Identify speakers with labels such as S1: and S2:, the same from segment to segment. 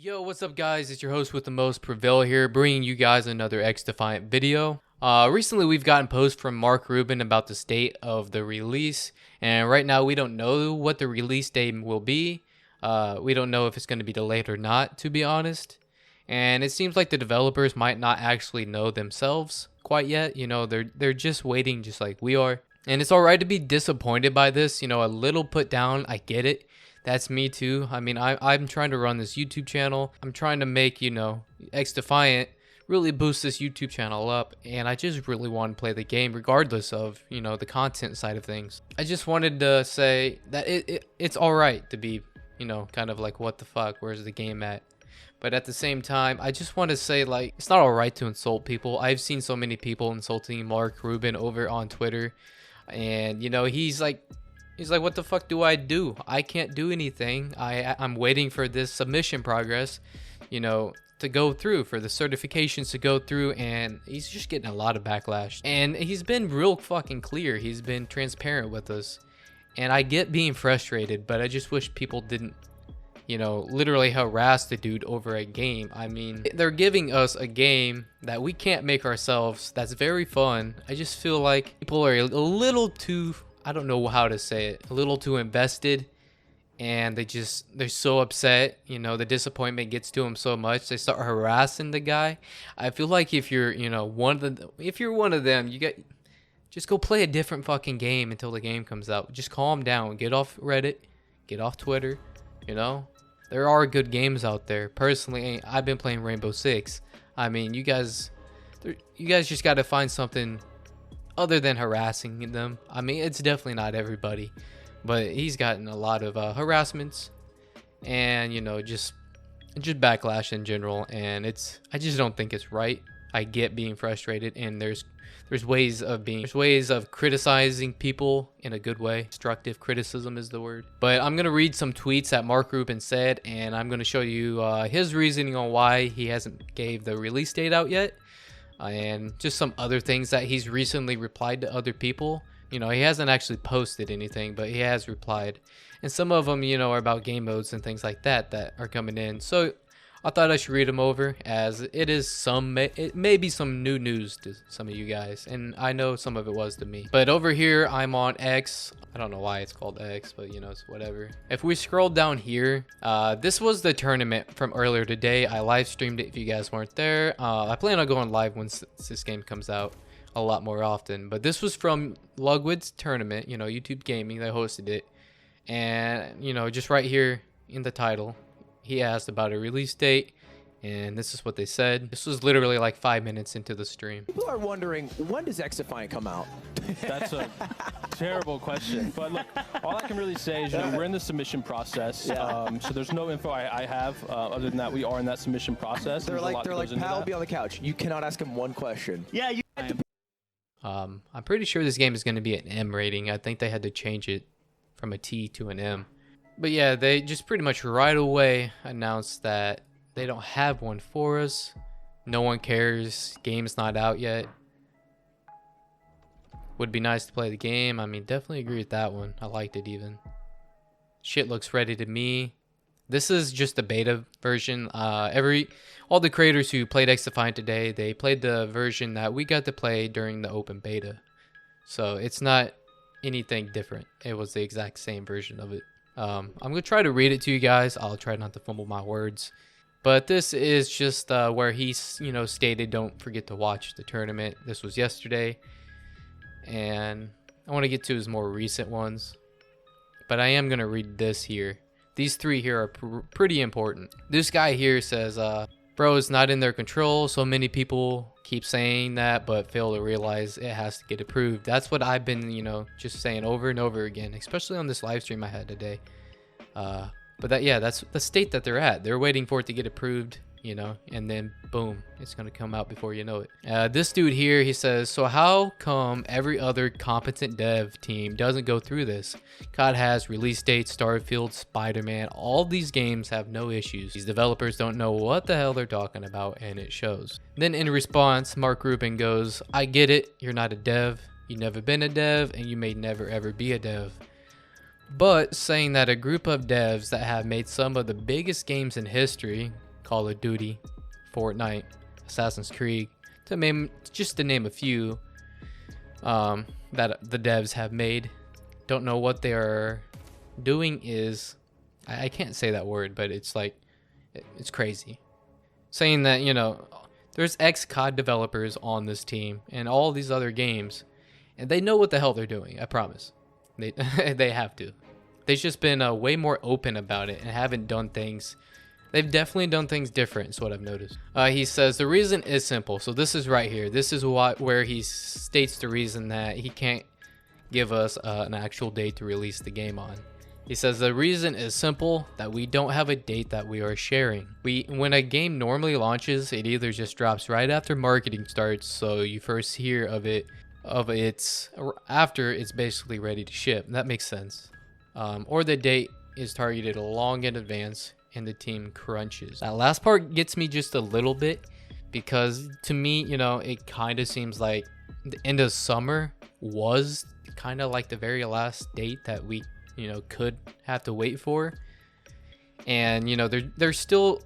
S1: Yo, what's up guys? It's your host with the most, Prevail here, bringing you guys another XDefiant video. Recently we've gotten posts from Mark Rubin about the state of the release, and right now we don't know what the release date will be. We don't know if it's going to be delayed or not, to be honest. And it seems like the developers might not actually know themselves quite yet. You know, they're just waiting just like we are. And it's alright to be disappointed by this, you know, a little put down, I get it. That's me too. I mean, I'm trying to run this YouTube channel. I'm trying to make, you know, XDefiant really boost this YouTube channel up. And I just really want to play the game regardless of, you know, the content side of things. I just wanted to say that it's alright to be, you know, kind of like, what the fuck, where's the game at? But at the same time, I just want to say, like, it's not alright to insult people. I've seen so many people insulting Mark Rubin over on Twitter. And, you know, he's like, what the fuck do? I can't do anything. I'm waiting for this submission progress, you know, to go through, for the certifications to go through, and he's just getting a lot of backlash. And he's been real fucking clear. He's been transparent with us. And I get being frustrated, but I just wish people didn't, you know, literally harass the dude over a game. I mean, they're giving us a game that we can't make ourselves. That's very fun. I just feel like people are a little too, I don't know how to say it, a little too invested, and they're so upset. You know, the disappointment gets to them so much they start harassing the guy. I feel like if you're, you know, if you're one of them, just go play a different fucking game until the game comes out. Just calm down, get off Reddit, get off Twitter. You know, there are good games out there. Personally, I've been playing Rainbow Six. I mean, you guys just got to find something other than harassing them. I mean, it's definitely not everybody, but he's gotten a lot of harassments and, you know, just backlash in general, and I just don't think it's right. I get being frustrated, and there's ways of criticizing people in a good way. Constructive criticism is the word. But I'm gonna read some tweets that Mark Rubin said, and I'm gonna show you his reasoning on why he hasn't gave the release date out yet. And just some other things that he's recently replied to other people. You know, he hasn't actually posted anything, but he has replied. And some of them, you know, are about game modes and things like that are coming in. So I thought I should read them over, as it may be some new news to some of you guys, and I know some of it was to me. But over here, I'm on X. I don't know why it's called X, but you know, it's whatever. If we scroll down here, this was the tournament from earlier today. I live streamed it if you guys weren't there. I plan on going live once this game comes out a lot more often. But this was from Lugwood's tournament, you know, YouTube Gaming, they hosted it. And, you know, just right here in the title, he asked about a release date, and this is what they said. This was literally like 5 minutes into the stream.
S2: People are wondering, when does XDefiant come out?
S3: That's a terrible question. But look, all I can really say is, you know, we're in the submission process. Yeah. So there's no info I have other than that we are in that submission process.
S2: They're like, pal, be on the couch. You cannot ask him one question. Yeah.
S1: I'm pretty sure this game is going to be an M rating. I think they had to change it from a T to an M. But yeah, they just pretty much right away announced that they don't have one for us. No one cares. Game's not out yet. Would be nice to play the game. I mean, definitely agree with that one. I liked it even. Shit looks ready to me. This is just the beta version. All the creators who played XDefiant today, they played the version that we got to play during the open beta. So it's not anything different. It was the exact same version of it. I'm going to try to read it to you guys. I'll try not to fumble my words. But this is just where he's, you know, stated don't forget to watch the tournament. This was yesterday. And I want to get to his more recent ones. But I am going to read this here. These three here are pretty important. This guy here says, bro, it's not in their control. So many people keep saying that, but fail to realize it has to get approved. That's what I've been, you know, just saying over and over again, especially on this live stream I had today. But that's the state that they're at. They're waiting for it to get approved, you know, and then boom, it's going to come out before you know it. This dude here, he says, so how come every other competent dev team doesn't go through this? COD has release dates, Starfield, Spider-Man, all these games have no issues. These developers don't know what the hell they're talking about, and it shows. Then in response, Mark Rubin goes, I get it, you're not a dev, you've never been a dev, and you may never ever be a dev. But saying that a group of devs that have made some of the biggest games in history Call of Duty, Fortnite, Assassin's Creed, just to name a few that the devs have made. Don't know what they are doing is, I can't say that word, but it's like, it's crazy. Saying that, you know, there's ex-COD developers on this team and all these other games, and they know what the hell they're doing, I promise. They they have to. They've just been way more open about it and haven't done things. They've definitely done things different, is what I've noticed. He says the reason is simple. So this is right here. This is where he states the reason that he can't give us an actual date to release the game on. He says the reason is simple, that we don't have a date that we are sharing. When a game normally launches, it either just drops right after marketing starts, so you first hear of it after it's basically ready to ship. That makes sense. Or the date is targeted long in advance and the team crunches. That last part gets me just a little bit, because to me, you know, it kind of seems like the end of summer was kind of like the very last date that we, you know, could have to wait for. And, you know, they're still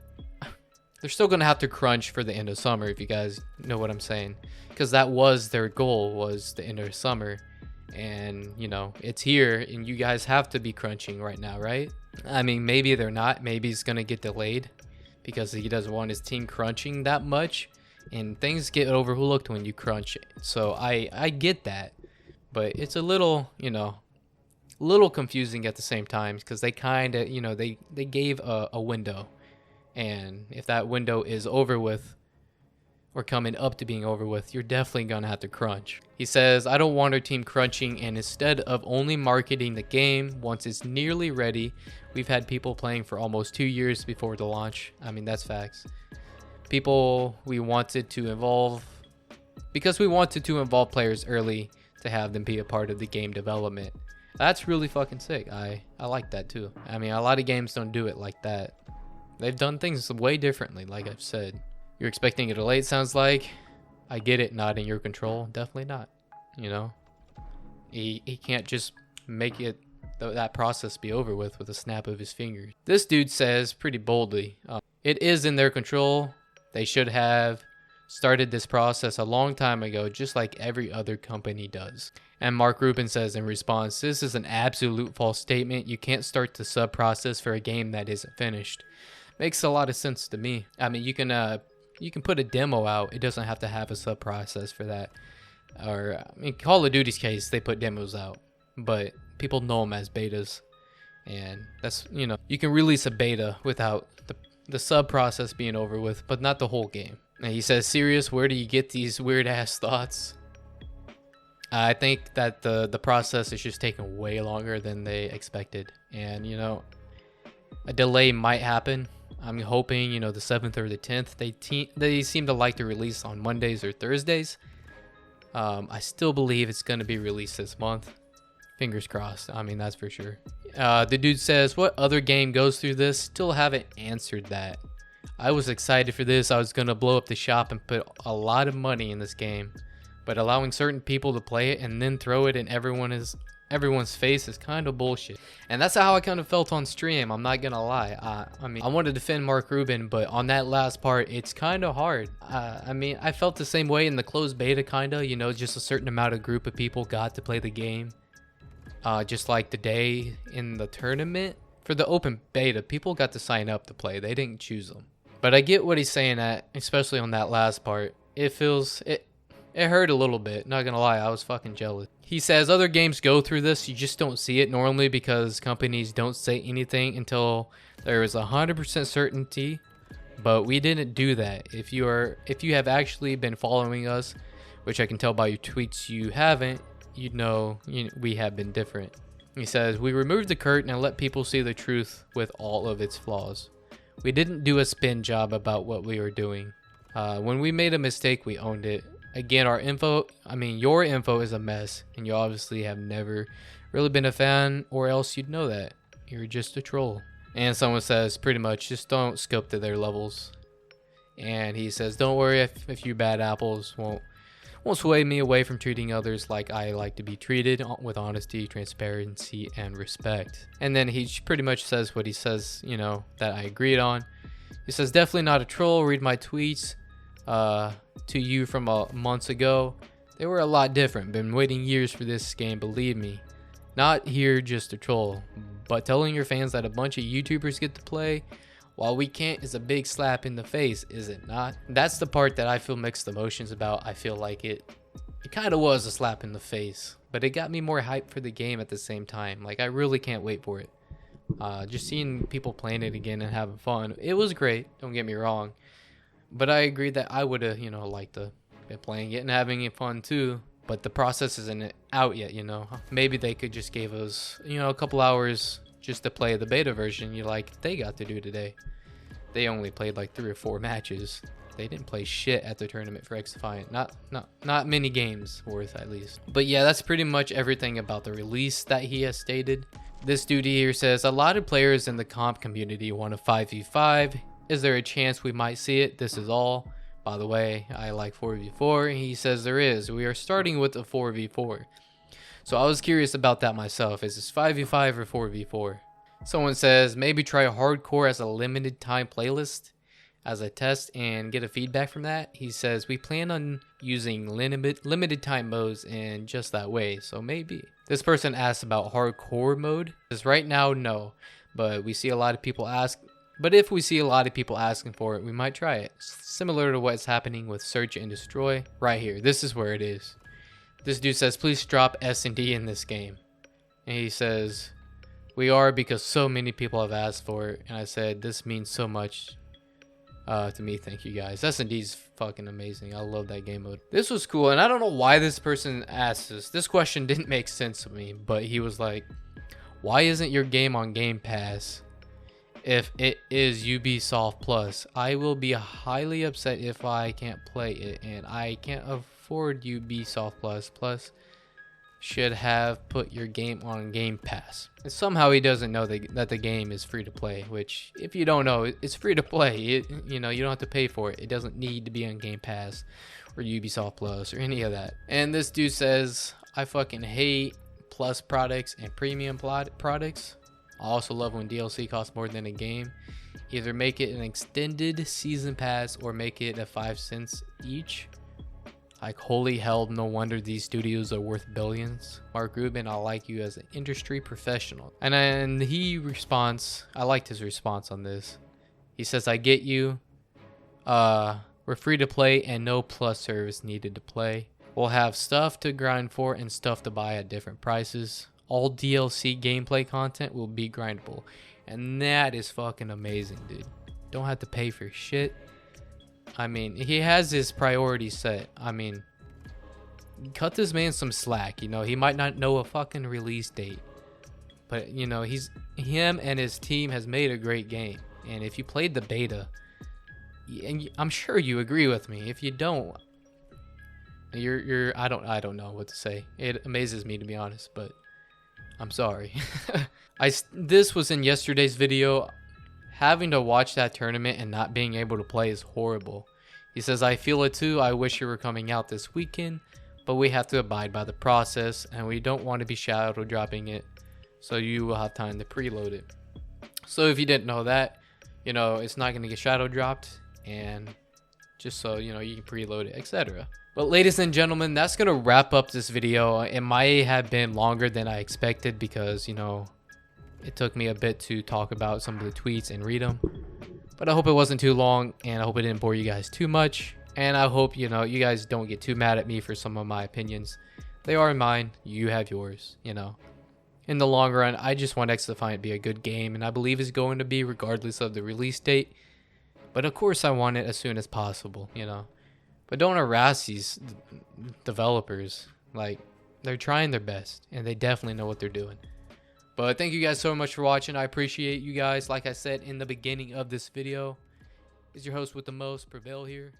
S1: gonna have to crunch for the end of summer, if you guys know what I'm saying, because that was their goal, was the end of summer. And, you know, it's here and you guys have to be crunching right now, right? I mean, maybe they're not. Maybe it's gonna get delayed because he doesn't want his team crunching that much, and things get overlooked when you crunch. So I get that, but it's a little, you know, a little confusing at the same time, because they kind of, you know, they gave a window, and if that window is over with or coming up to being over with, you're definitely gonna have to crunch. He says, I don't want our team crunching, and instead of only marketing the game once it's nearly ready, we've had people playing for almost 2 years before the launch. I mean, that's facts. People we wanted to involve, because we wanted to involve players early to have them be a part of the game development. That's really fucking sick. I like that too. I mean, a lot of games don't do it like that. They've done things way differently, like I've said. You're expecting it late, sounds like. I get it, not in your control. Definitely not. You know, he can't just make it that process be over with a snap of his fingers. This dude says pretty boldly, it is in their control. They should have started this process a long time ago, just like every other company does. And Mark Rubin says in response, this is an absolute false statement. You can't start the sub process for a game that isn't finished. Makes a lot of sense to me. I mean, you can put a demo out. It doesn't have to have a sub process for that. Or in Call of Duty's case, they put demos out, but people know them as betas, and that's, you know, you can release a beta without the sub process being over with, but not the whole game. And he says, serious, where do you get these weird ass thoughts? I think that the process is just taking way longer than they expected, and, you know, a delay might happen. I'm hoping, you know, the 7th or the 10th. They seem to like to release on Mondays or Thursdays. I still believe it's going to be released this month. Fingers crossed. I mean, that's for sure. The dude says, what other game goes through this? Still haven't answered that. I was excited for this. I was going to blow up the shop and put a lot of money in this game. But allowing certain people to play it and then throw it in everyone's face is kind of bullshit. And that's how I kind of felt on stream. I'm not gonna lie. I mean, I want to defend Mark Rubin, but on that last part, it's kind of hard. I mean, I felt the same way in the closed beta, kind of, you know, just a certain amount of group of people got to play the game. Just like the day in the tournament. For the open beta, people got to sign up to play. They didn't choose them. But I get what he's saying at, especially on that last part. It hurt a little bit, not gonna lie, I was fucking jealous. He says other games go through this, you just don't see it normally because companies don't say anything until there is 100% certainty, but we didn't do that. If you have actually been following us, which I can tell by your tweets you haven't, you'd know, we have been different. He says, we removed the curtain and let people see the truth with all of its flaws. We didn't do a spin job about what we were doing. When we made a mistake, we owned it. Again, your info is a mess, and you obviously have never really been a fan, or else you'd know that. You're just a troll. And someone says, pretty much, just don't scope to their levels. And he says, don't worry if a few bad apples won't sway me away from treating others like I like to be treated, with honesty, transparency, and respect. And then he pretty much says what he says, you know, that I agreed on. He says, definitely not a troll. Read my tweets to you from months ago. They were a lot different. Been waiting years for this game, believe me. Not here just to troll, but telling your fans that a bunch of YouTubers get to play while we can't is a big slap in the face, is it not? That's the part that I feel mixed emotions about. I feel like it kind of was a slap in the face, but it got me more hyped for the game at the same time. Like, I really can't wait for it. Just seeing people playing it again and having fun, it was great, don't get me wrong, but I agree that I would have, liked to be playing it and having it fun too. But the process isn't out yet, maybe they could just give us a couple hours just to play the beta version, like they got to do today. They only played like 3 or 4 matches. They didn't play shit at the tournament for XDefiant. Not many games worth, at least. But yeah, that's pretty much everything about the release that he has stated. This dude here says, a lot of players in the comp community want a 5v5. Is there a chance we might see it? This is all. By the way, I like 4v4. He says there is. We are starting with a 4v4. So I was curious about that myself. Is this 5v5 or 4v4? Someone says, maybe try hardcore as a limited time playlist as a test and get a feedback from that. He says, we plan on using limited time modes in just that way, so maybe. This person asks about hardcore mode. Says, right now, no, but we see a lot of people ask. But if we see a lot of people asking for it, we might try it. Similar to what's happening with Search and Destroy. Right here, this is where it is. This dude says, please drop S&D in this game. And he says, we are, because so many people have asked for it. And I said, this means so much to me. Thank you guys. S&D's fucking amazing. I love that game mode. This was cool, and I don't know why this person asked this. This question didn't make sense to me, but he was like, why isn't your game on Game Pass if it is Ubisoft Plus? I will be highly upset if I can't play it, and I can't afford Ubisoft Plus should have put your game on Game Pass. And somehow he doesn't know that the game is free to play, which, if you don't know, it's free to play. You don't have to pay for it. It doesn't need to be on Game Pass or Ubisoft Plus or any of that. And this dude says, I fucking hate Plus products and premium products. I also love when DLC costs more than a game. Either make it an extended season pass or make it at 5 cents each. Like, holy hell, no wonder these studios are worth billions. Mark Rubin, I like you as an industry professional. And then he responds, I liked his response on this. He says, I get you. We're free to play and no plus service needed to play. We'll have stuff to grind for and stuff to buy at different prices. All DLC gameplay content will be grindable. And that is fucking amazing, dude. Don't have to pay for shit. I mean, he has his priorities set. I mean, cut this man some slack. He might not know a fucking release date, but him and his team has made a great game. And if you played the beta, and I'm sure you agree with me. If you don't, I don't know what to say. It amazes me, to be honest, but I'm sorry. This was in yesterday's video. Having to watch that tournament and not being able to play is horrible. He says, I feel it too. I wish you were coming out this weekend, but we have to abide by the process and we don't want to be shadow dropping it, so you will have time to preload it. So if you didn't know that, it's not going to get shadow dropped, and just so you can preload it, etc. But ladies and gentlemen, that's going to wrap up this video. It might have been longer than I expected because, it took me a bit to talk about some of the tweets and read them. But I hope it wasn't too long, and I hope it didn't bore you guys too much. And I hope, you guys don't get too mad at me for some of my opinions. They are mine. You have yours, In the long run, I just want XDefiant to be a good game, and I believe it's going to be regardless of the release date. But of course I want it as soon as possible, But don't harass these developers. Like, they're trying their best, and they definitely know what they're doing. But thank you guys so much for watching. I appreciate you guys. Like I said in the beginning of this video, is your host with the most, Prevail here.